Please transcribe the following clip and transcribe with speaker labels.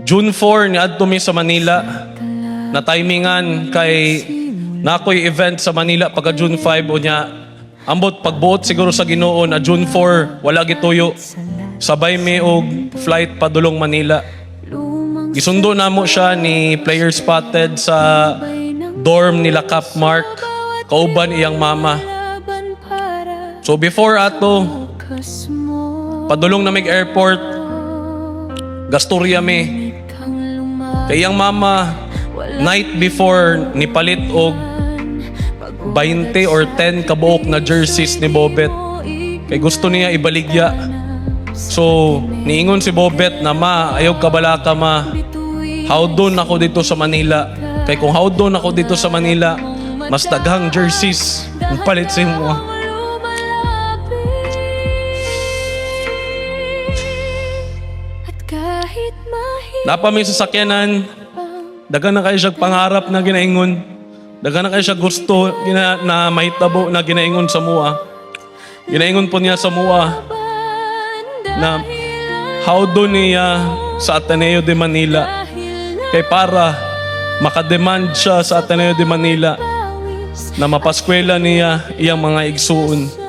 Speaker 1: June 4 ni adto mi sa Manila. Na timingan kay nakoy event sa Manila pagka June 5 unya. Ambot pagbuot siguro sa Ginoo na June 4 wala gituyo. Sabay mi og flight padulong Manila. Gisundo namo siya ni Player Spotted sa dorm nila Cap Mark. Kauban iyang mama. So before ato padulong na mig airport, gastorya mi. Kay iyang mama night before nipalit og 20 or 10 kabuok na jerseys ni Bobet. Kay gusto niya ibaligya. So niingon si Bobet na ayaw kabalaka hawdon ako dito sa Manila. Kay kung hawdon ako dito sa Manila, mas daghang jerseys ang palit sa imo. Napa may sasakyanan, dagan na kayo siya pangarap na ginaingon. Dagan na kayo siya gusto na mahitabo na ginaingon sa mua. Ginaingon po niya sa mua na hawdon niya sa Ateneo de Manila. Kay para makademand siya sa Ateneo de Manila na mapaskwela niya iyang mga igsuon.